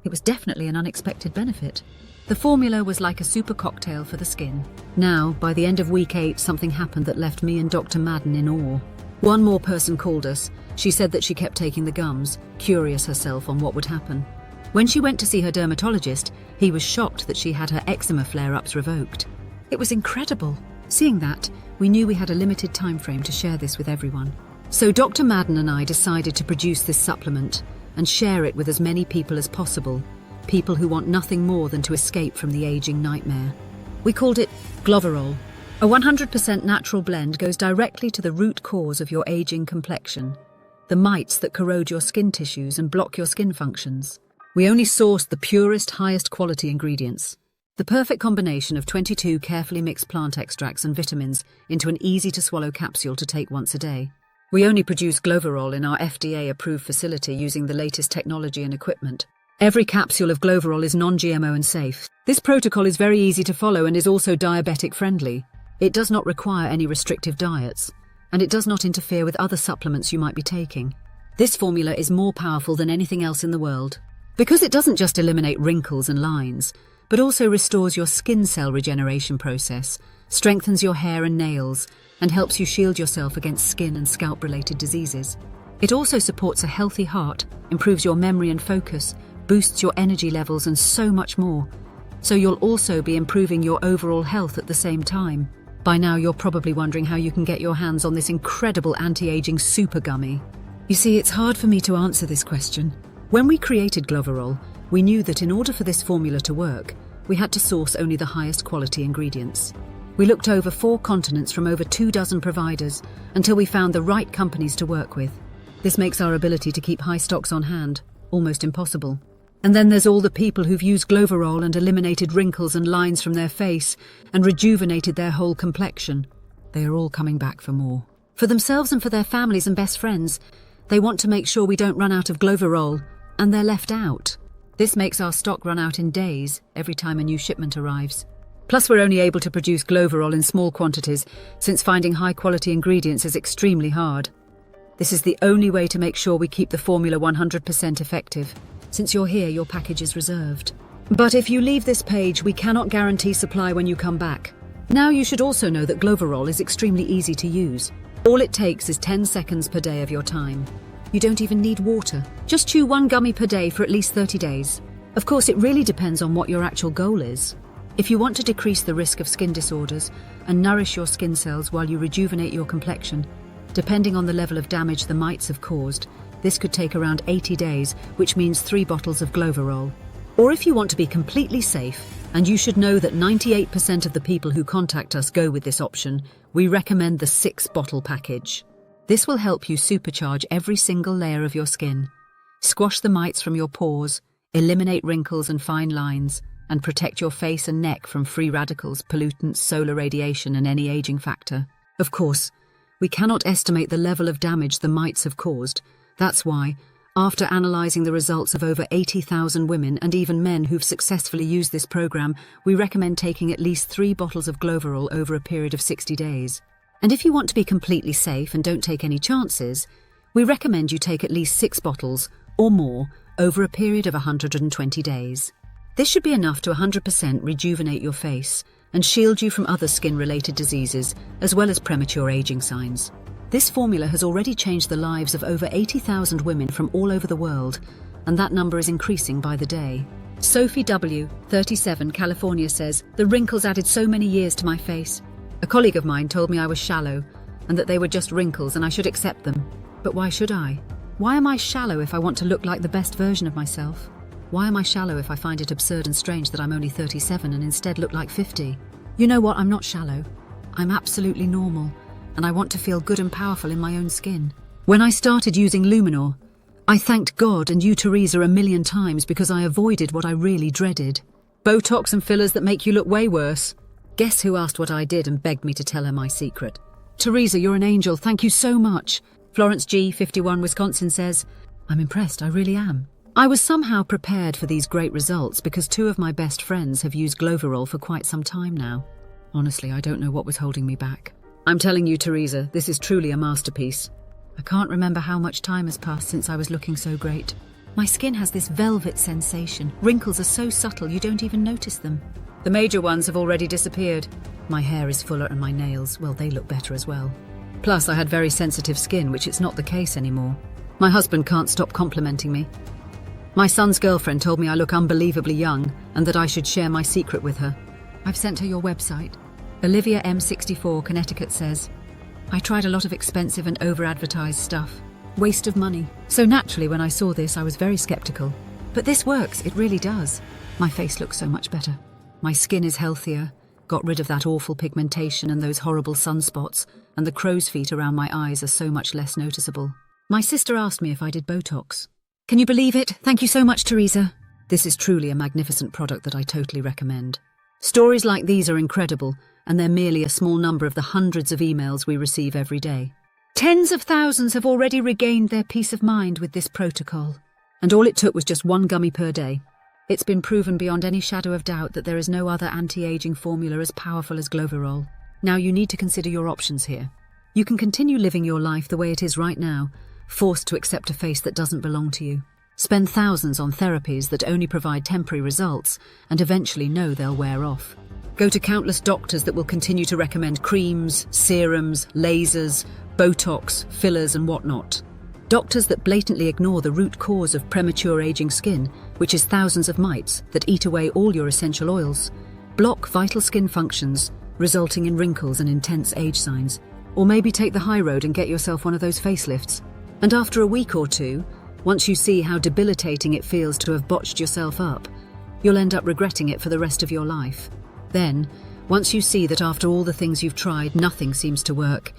It was definitely an unexpected benefit. The formula was like a super cocktail for the skin. Now, by the end of week 8, something happened that left me and Dr. Madden in awe. One more person called us. She said that she kept taking the gums, curious herself on what would happen. When she went to see her dermatologist, he was shocked that she had her eczema flare-ups revoked. It was incredible. Seeing that, we knew we had a limited time frame to share this with everyone. So Dr. Madden and I decided to produce this supplement and share it with as many people as possible, people who want nothing more than to escape from the aging nightmare. We called it Glovirol. A 100% natural blend goes directly to the root cause of your aging complexion, the mites that corrode your skin tissues and block your skin functions. We only sourced the purest, highest quality ingredients. The perfect combination of 22 carefully mixed plant extracts and vitamins into an easy-to-swallow capsule to take once a day. We only produce Glovirol in our FDA-approved facility using the latest technology and equipment. Every capsule of Glovirol is non-GMO and safe. This protocol is very easy to follow and is also diabetic friendly. It does not require any restrictive diets, and it does not interfere with other supplements you might be taking. This formula is more powerful than anything else in the world, because it doesn't just eliminate wrinkles and lines, but also restores your skin cell regeneration process, strengthens your hair and nails, and helps you shield yourself against skin and scalp-related diseases. It also supports a healthy heart, improves your memory and focus, boosts your energy levels, and so much more. So you'll also be improving your overall health at the same time. By now you're probably wondering how you can get your hands on this incredible anti-aging super gummy. You see, it's hard for me to answer this question. When we created Glovirol, we knew that in order for this formula to work, we had to source only the highest quality ingredients. We looked over 4 continents from over 24 providers until we found the right companies to work with. This makes our ability to keep high stocks on hand almost impossible. And then there's all the people who've used Glovirol and eliminated wrinkles and lines from their face and rejuvenated their whole complexion. They are all coming back for more. For themselves and for their families and best friends, they want to make sure we don't run out of Glovirol, and they're left out. This makes our stock run out in days every time a new shipment arrives. Plus, we're only able to produce Glovirol in small quantities, since finding high-quality ingredients is extremely hard. This is the only way to make sure we keep the formula 100% effective. Since you're here, your package is reserved. But if you leave this page, we cannot guarantee supply when you come back. Now you should also know that Glovirol is extremely easy to use. All it takes is 10 seconds per day of your time. You don't even need water. Just chew 1 gummy per day for at least 30 days. Of course, it really depends on what your actual goal is. If you want to decrease the risk of skin disorders and nourish your skin cells while you rejuvenate your complexion, depending on the level of damage the mites have caused, this could take around 80 days, which means 3 bottles of Glovirol. Or if you want to be completely safe, and you should know that 98% of the people who contact us go with this option, we recommend the 6-bottle package. This will help you supercharge every single layer of your skin, squash the mites from your pores, eliminate wrinkles and fine lines, and protect your face and neck from free radicals, pollutants, solar radiation, and any aging factor. Of course, we cannot estimate the level of damage the mites have caused. That's why, after analysing the results of over 80,000 women and even men who've successfully used this program, we recommend taking at least 3 bottles of Glovirol over a period of 60 days. And if you want to be completely safe and don't take any chances, we recommend you take at least 6 bottles or more over a period of 120 days. This should be enough to 100% rejuvenate your face and shield you from other skin-related diseases, as well as premature aging signs. This formula has already changed the lives of over 80,000 women from all over the world, and that number is increasing by the day. Sophie W., 37, California says, "The wrinkles added so many years to my face. A colleague of mine told me I was shallow, and that they were just wrinkles and I should accept them. But why should I? Why am I shallow if I want to look like the best version of myself? Why am I shallow if I find it absurd and strange that I'm only 37 and instead look like 50? You know what, I'm not shallow. I'm absolutely normal, and I want to feel good and powerful in my own skin." When I started using Luminor, I thanked God and you, Teresa, a million times because I avoided what I really dreaded. Botox and fillers that make you look way worse. Guess who asked what I did and begged me to tell her my secret? Teresa, you're an angel, thank you so much. Florence G., 51, Wisconsin says, "I'm impressed, I really am. I was somehow prepared for these great results because 2 of my best friends have used Glovirol for quite some time now. Honestly, I don't know what was holding me back. I'm telling you, Teresa, this is truly a masterpiece. I can't remember how much time has passed since I was looking so great. My skin has this velvet sensation. Wrinkles are so subtle you don't even notice them. The major ones have already disappeared. My hair is fuller and my nails, well, they look better as well. Plus, I had very sensitive skin, which it's not the case anymore. My husband can't stop complimenting me. My son's girlfriend told me I look unbelievably young and that I should share my secret with her. I've sent her your website." Olivia M. 64, Connecticut says, "I tried a lot of expensive and over-advertised stuff. Waste of money. So naturally, when I saw this, I was very skeptical. But this works, it really does. My face looks so much better. My skin is healthier, got rid of that awful pigmentation and those horrible sunspots, and the crow's feet around my eyes are so much less noticeable. My sister asked me if I did Botox. Can you believe it? Thank you so much, Teresa. This is truly a magnificent product that I totally recommend. Stories like these are incredible, and they're merely a small number of the hundreds of emails we receive every day. Tens of thousands have already regained their peace of mind with this protocol. And all it took was just one gummy per day. It's been proven beyond any shadow of doubt that there is no other anti-aging formula as powerful as Glovirol. Now you need to consider your options here. You can continue living your life the way it is right now, forced to accept a face that doesn't belong to you. Spend thousands on therapies that only provide temporary results and eventually know they'll wear off. Go to countless doctors that will continue to recommend creams, serums, lasers, Botox, fillers and whatnot. Doctors that blatantly ignore the root cause of premature aging skin, which is thousands of mites that eat away all your essential oils, block vital skin functions, resulting in wrinkles and intense age signs. Or maybe take the high road and get yourself one of those facelifts. And after a week or two, once you see how debilitating it feels to have botched yourself up, you'll end up regretting it for the rest of your life. Then, once you see that after all the things you've tried, nothing seems to work,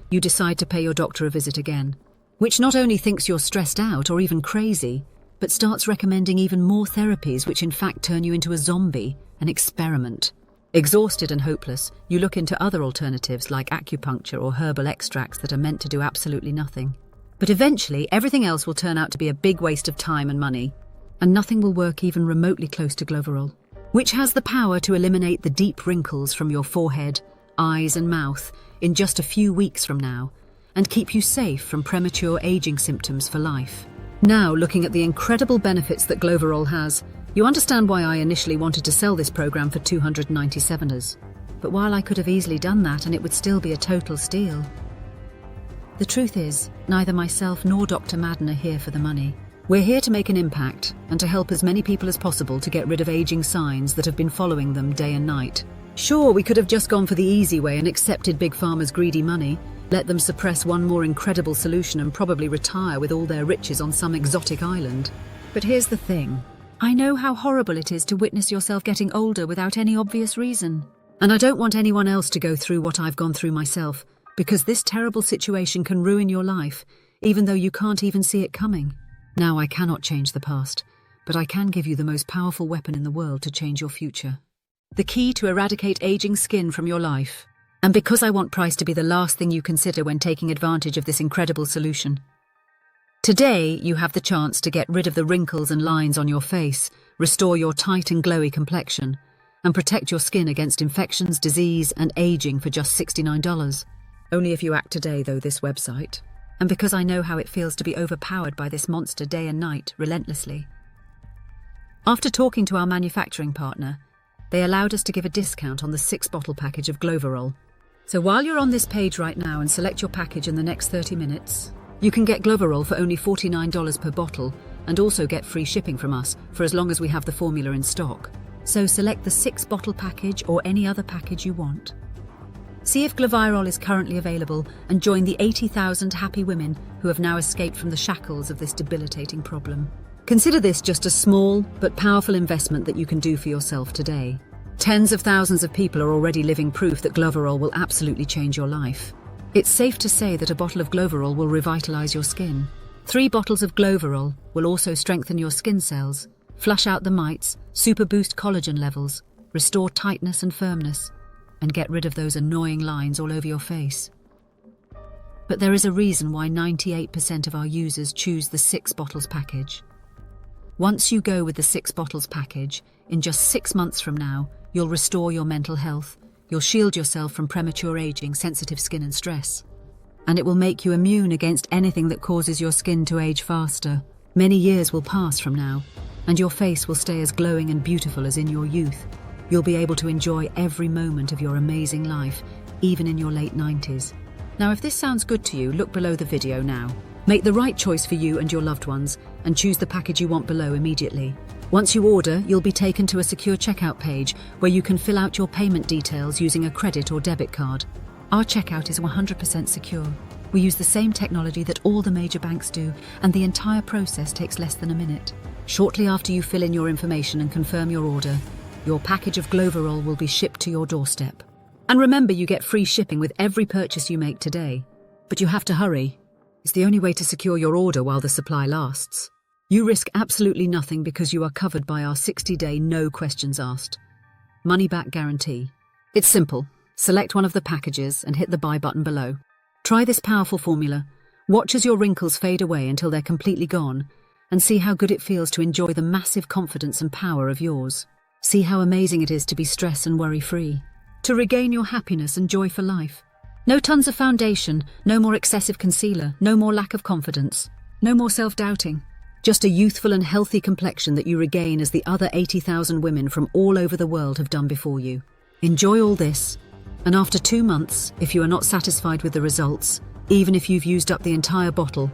you decide to pay your doctor a visit again, which not only thinks you're stressed out or even crazy, but starts recommending even more therapies which in fact turn you into a zombie, an experiment. Exhausted and hopeless, you look into other alternatives like acupuncture or herbal extracts that are meant to do absolutely nothing. But eventually, everything else will turn out to be a big waste of time and money, and nothing will work even remotely close to Glovirol, which has the power to eliminate the deep wrinkles from your forehead, eyes and mouth in just a few weeks from now, and keep you safe from premature aging symptoms for life. Now, looking at the incredible benefits that Glovirol has, you understand why I initially wanted to sell this program for $297. But while I could have easily done that and it would still be a total steal, the truth is, neither myself nor Dr. Madden are here for the money. We're here to make an impact and to help as many people as possible to get rid of aging signs that have been following them day and night. Sure, we could have just gone for the easy way and accepted Big Pharma's greedy money, let them suppress one more incredible solution and probably retire with all their riches on some exotic island. But here's the thing. I know how horrible it is to witness yourself getting older without any obvious reason. And I don't want anyone else to go through what I've gone through myself, because this terrible situation can ruin your life, even though you can't even see it coming. Now, I cannot change the past, but I can give you the most powerful weapon in the world to change your future. The key to eradicate aging skin from your life. And because I want price to be the last thing you consider when taking advantage of this incredible solution. Today, you have the chance to get rid of the wrinkles and lines on your face, restore your tight and glowy complexion, and protect your skin against infections, disease, and aging for just $69. Only if you act today, though, this website. And because I know how it feels to be overpowered by this monster day and night, relentlessly. After talking to our manufacturing partner, they allowed us to give a discount on the 6-bottle package of Glovirol. So while you're on this page right now and select your package in the next 30 minutes, you can get Glovirol for only $49 per bottle and also get free shipping from us for as long as we have the formula in stock. So select the 6-bottle package or any other package you want. See if Glovirol is currently available and join the 80,000 happy women who have now escaped from the shackles of this debilitating problem. Consider this just a small but powerful investment that you can do for yourself today. Tens of thousands of people are already living proof that Glovirol will absolutely change your life. It's safe to say that a bottle of Glovirol will revitalize your skin. 3 bottles of Glovirol will also strengthen your skin cells, flush out the mites, super boost collagen levels, restore tightness and firmness, and get rid of those annoying lines all over your face. But there is a reason why 98% of our users choose the 6 bottles package. Once you go with the 6 bottles package, in just 6 months from now, you'll restore your mental health, you'll shield yourself from premature aging, sensitive skin and stress. And it will make you immune against anything that causes your skin to age faster. Many years will pass from now, and your face will stay as glowing and beautiful as in your youth. You'll be able to enjoy every moment of your amazing life, even in your late 90s. Now, if this sounds good to you, look below the video now. Make the right choice for you and your loved ones, and choose the package you want below immediately. Once you order, you'll be taken to a secure checkout page where you can fill out your payment details using a credit or debit card. Our checkout is 100% secure. We use the same technology that all the major banks do, and the entire process takes less than a minute. Shortly after you fill in your information and confirm your order, your package of Glovirol will be shipped to your doorstep. And remember, you get free shipping with every purchase you make today. But you have to hurry. It's the only way to secure your order while the supply lasts. You risk absolutely nothing because you are covered by our 60-day no questions asked money-back guarantee. It's simple. Select one of the packages and hit the buy button below. Try this powerful formula. Watch as your wrinkles fade away until they're completely gone, and see how good it feels to enjoy the massive confidence and power of yours. See how amazing it is to be stress and worry-free, to regain your happiness and joy for life. No tons of foundation, no more excessive concealer, no more lack of confidence, no more self-doubting. Just a youthful and healthy complexion that you regain as the other 80,000 women from all over the world have done before you. Enjoy all this, and after 2 months, if you are not satisfied with the results, even if you've used up the entire bottle,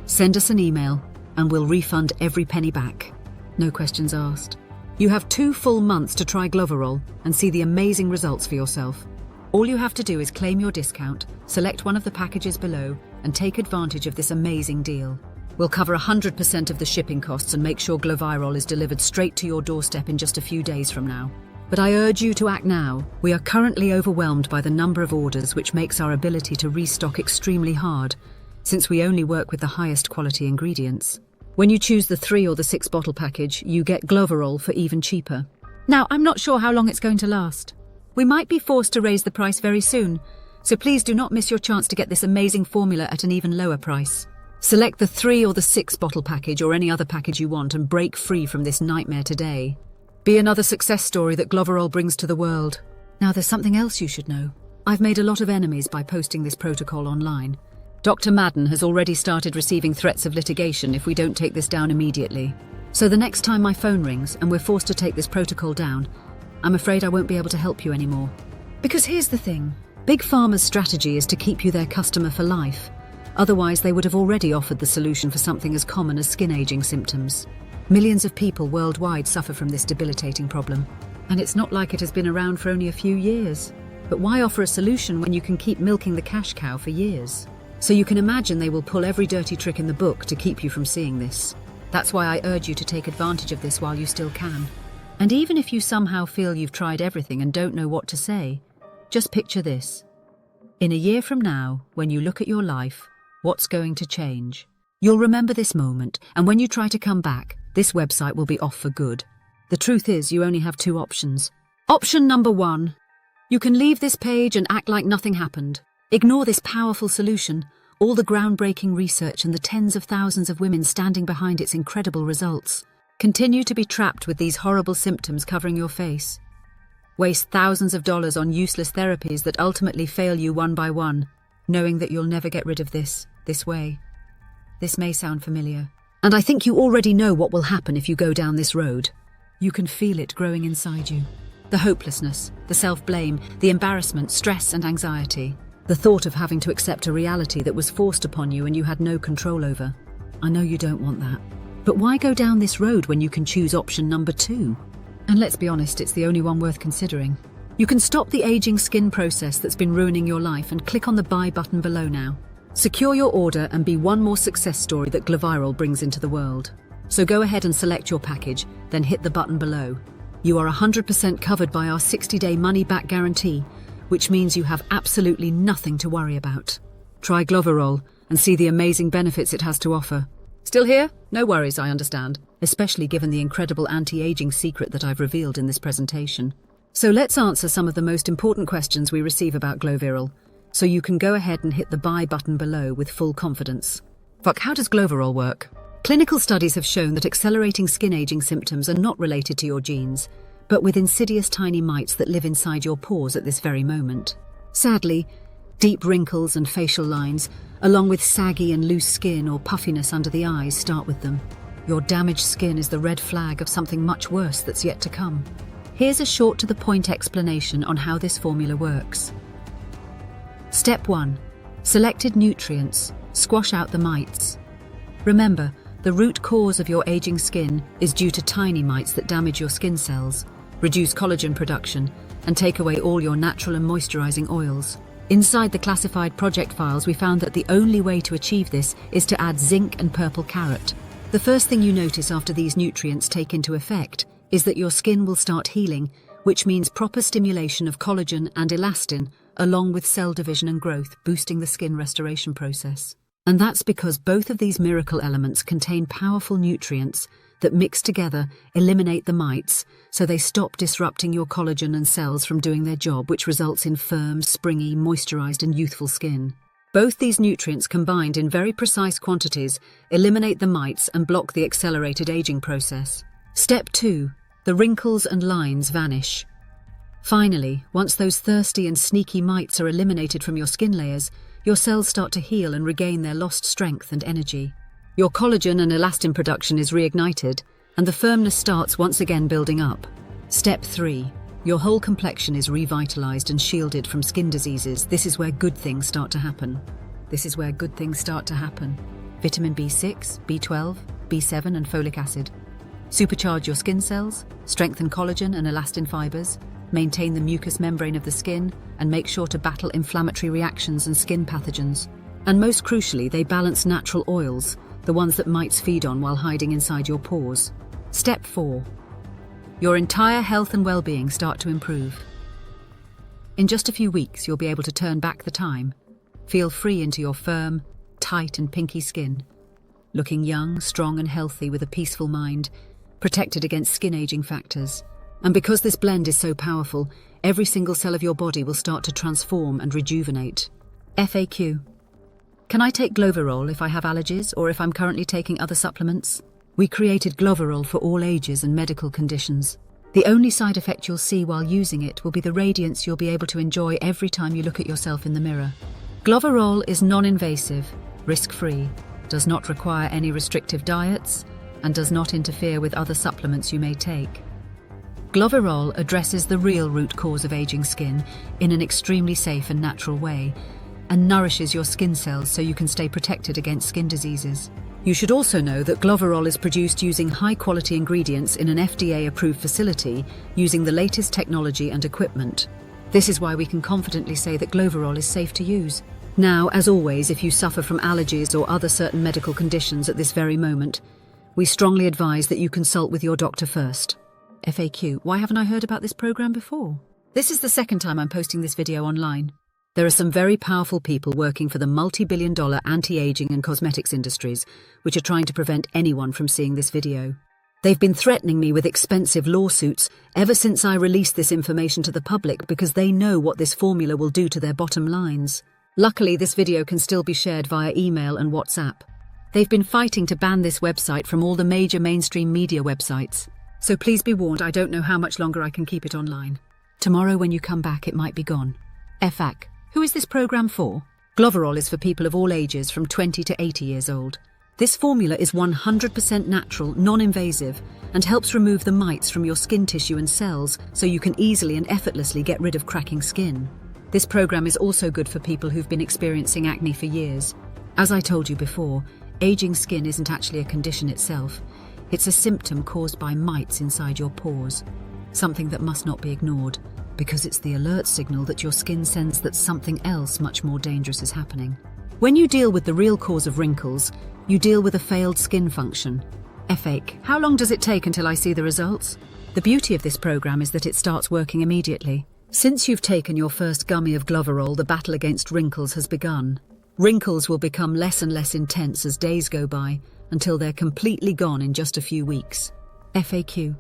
send us an email and we'll refund every penny back. No questions asked. You have 2 full months to try Glovirol and see the amazing results for yourself. All you have to do is claim your discount, select one of the packages below, and take advantage of this amazing deal. We'll cover 100% of the shipping costs and make sure Glovirol is delivered straight to your doorstep in just a few days from now. But I urge you to act now. We are currently overwhelmed by the number of orders, which makes our ability to restock extremely hard, since we only work with the highest quality ingredients. When you choose the 3 or the 6 bottle package, you get Glovirol for even cheaper. Now, I'm not sure how long it's going to last. We might be forced to raise the price very soon, so please do not miss your chance to get this amazing formula at an even lower price. Select the 3 or the 6 bottle package or any other package you want and break free from this nightmare today. Be another success story that Glovirol brings to the world. Now, there's something else you should know. I've made a lot of enemies by posting this protocol online. Dr. Madden has already started receiving threats of litigation if we don't take this down immediately. So the next time my phone rings and we're forced to take this protocol down, I'm afraid I won't be able to help you anymore. Because here's the thing. Big Pharma's strategy is to keep you their customer for life. Otherwise, they would have already offered the solution for something as common as skin aging symptoms. Millions of people worldwide suffer from this debilitating problem. And it's not like it has been around for only a few years. But why offer a solution when you can keep milking the cash cow for years? So you can imagine they will pull every dirty trick in the book to keep you from seeing this. That's why I urge you to take advantage of this while you still can. And even if you somehow feel you've tried everything and don't know what to say, just picture this. In a year from now, when you look at your life, what's going to change? You'll remember this moment, and when you try to come back, this website will be off for good. The truth is, you only have 2 options. Option number 1. You can leave this page and act like nothing happened. Ignore this powerful solution, all the groundbreaking research and the tens of thousands of women standing behind its incredible results. Continue to be trapped with these horrible symptoms covering your face. Waste thousands of dollars on useless therapies that ultimately fail you one by one, knowing that you'll never get rid of this way. This may sound familiar, and I think you already know what will happen if you go down this road. You can feel it growing inside you. The hopelessness, the self-blame, the embarrassment, stress and anxiety. The thought of having to accept a reality that was forced upon you and you had no control over. I know you don't want that. But why go down this road when you can choose option number 2? And let's be honest, it's the only one worth considering. You can stop the aging skin process that's been ruining your life and click on the buy button below now. Secure your order and be one more success story that Glovirol brings into the world. So go ahead and select your package, then hit the button below. You are 100% covered by our 60-day money-back guarantee, which means you have absolutely nothing to worry about. Try Glovirol and see the amazing benefits it has to offer. Still here? No worries, I understand, especially given the incredible anti-aging secret that I've revealed in this presentation. So let's answer some of the most important questions we receive about Glovirol, so you can go ahead and hit the buy button below with full confidence. How does Glovirol work? Clinical studies have shown that accelerating skin aging symptoms are not related to your genes, but with insidious tiny mites that live inside your pores at this very moment. Sadly, deep wrinkles and facial lines, along with saggy and loose skin or puffiness under the eyes, start with them. Your damaged skin is the red flag of something much worse that's yet to come. Here's a short to-the-point explanation on how this formula works. Step 1. Selected nutrients. Squash out the mites. Remember, the root cause of your aging skin is due to tiny mites that damage your skin cells, reduce collagen production, and take away all your natural and moisturizing oils. Inside the classified project files, we found that the only way to achieve this is to add zinc and purple carrot. The first thing you notice after these nutrients take into effect is that your skin will start healing, which means proper stimulation of collagen and elastin, along with cell division and growth, boosting the skin restoration process. And that's because both of these miracle elements contain powerful nutrients that mixed together eliminate the mites, so they stop disrupting your collagen and cells from doing their job, which results in firm, springy, moisturized and youthful skin. Both these nutrients combined in very precise quantities eliminate the mites and block the accelerated aging process. Step 2. The wrinkles and lines vanish. Finally, once those thirsty and sneaky mites are eliminated from your skin layers, your cells start to heal and regain their lost strength and energy. Your collagen and elastin production is reignited, and the firmness starts once again building up. Step 3. Your whole complexion is revitalized and shielded from skin diseases. This is where good things start to happen. Vitamin B6, B12, B7 and folic acid. Supercharge your skin cells, strengthen collagen and elastin fibers, maintain the mucous membrane of the skin, and make sure to battle inflammatory reactions and skin pathogens. And most crucially, they balance natural oils, the ones that mites feed on while hiding inside your pores. Step 4. Your entire health and well-being start to improve. In just a few weeks, you'll be able to turn back the time, feel free into your firm, tight and pinky skin, looking young, strong and healthy with a peaceful mind, protected against skin aging factors. And because this blend is so powerful, every single cell of your body will start to transform and rejuvenate. FAQ. Can I take Glovirol if I have allergies or if I'm currently taking other supplements? We created Glovirol for all ages and medical conditions. The only side effect you'll see while using it will be the radiance you'll be able to enjoy every time you look at yourself in the mirror. Glovirol is non-invasive, risk-free, does not require any restrictive diets, and does not interfere with other supplements you may take. Glovirol addresses the real root cause of aging skin in an extremely safe and natural way, and nourishes your skin cells so you can stay protected against skin diseases. You should also know that Glovirol is produced using high-quality ingredients in an FDA-approved facility using the latest technology and equipment. This is why we can confidently say that Glovirol is safe to use. Now, as always, if you suffer from allergies or other certain medical conditions at this very moment, we strongly advise that you consult with your doctor first. FAQ, why haven't I heard about this program before? This is the second time I'm posting this video online. There are some very powerful people working for the multi-billion-dollar anti-aging and cosmetics industries, which are trying to prevent anyone from seeing this video. They've been threatening me with expensive lawsuits ever since I released this information to the public because they know what this formula will do to their bottom lines. Luckily, this video can still be shared via email and WhatsApp. They've been fighting to ban this website from all the major mainstream media websites. So please be warned, I don't know how much longer I can keep it online. Tomorrow when you come back, it might be gone. FAQ. Who is this program for? Glovirol is for people of all ages from 20 to 80 years old. This formula is 100% natural, non-invasive, and helps remove the mites from your skin tissue and cells so you can easily and effortlessly get rid of cracking skin. This program is also good for people who've been experiencing acne for years. As I told you before, aging skin isn't actually a condition itself. It's a symptom caused by mites inside your pores, something that must not be ignored, because it's the alert signal that your skin sends that something else much more dangerous is happening. When you deal with the real cause of wrinkles, you deal with a failed skin function. FAQ. How long does it take until I see the results? The beauty of this program is that it starts working immediately. Since you've taken your first gummy of Glovirol, the battle against wrinkles has begun. Wrinkles will become less and less intense as days go by, until they're completely gone in just a few weeks. FAQ.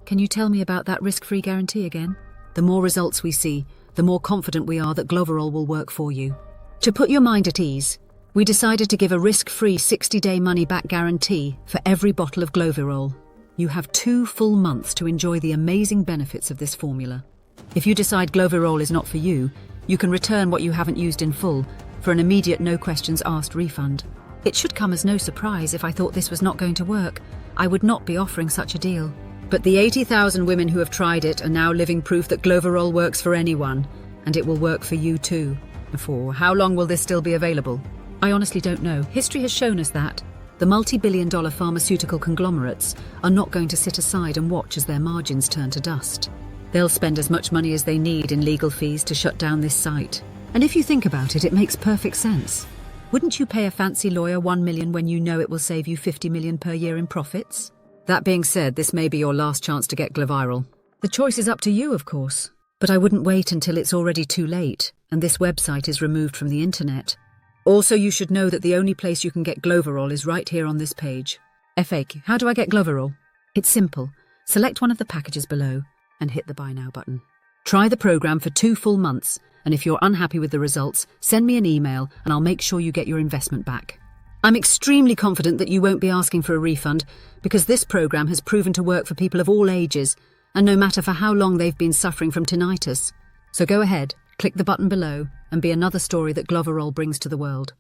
Can you tell me about that risk-free guarantee again? The more results we see, the more confident we are that Glovirol will work for you. To put your mind at ease, we decided to give a risk-free 60-day money-back guarantee for every bottle of Glovirol. You have 2 full months to enjoy the amazing benefits of this formula. If you decide Glovirol is not for you, you can return what you haven't used in full for an immediate no-questions-asked refund. It should come as no surprise if I thought this was not going to work. I would not be offering such a deal. But the 80,000 women who have tried it are now living proof that Glovirol works for anyone, and it will work for you too. For how long will this still be available? I honestly don't know. History has shown us that. The multi-billion-dollar pharmaceutical conglomerates are not going to sit aside and watch as their margins turn to dust. They'll spend as much money as they need in legal fees to shut down this site. And if you think about it, it makes perfect sense. Wouldn't you pay a fancy lawyer $1 million when you know it will save you $50 million per year in profits? That being said, this may be your last chance to get Glovirol. The choice is up to you, of course. But I wouldn't wait until it's already too late, and this website is removed from the internet. Also, you should know that the only place you can get Glovirol is right here on this page. FAQ, how do I get Glovirol? It's simple. Select one of the packages below and hit the Buy Now button. Try the program for 2 full months, and if you're unhappy with the results, send me an email and I'll make sure you get your investment back. I'm extremely confident that you won't be asking for a refund because this program has proven to work for people of all ages and no matter for how long they've been suffering from tinnitus. So go ahead, click the button below and be another story that Glovirol brings to the world.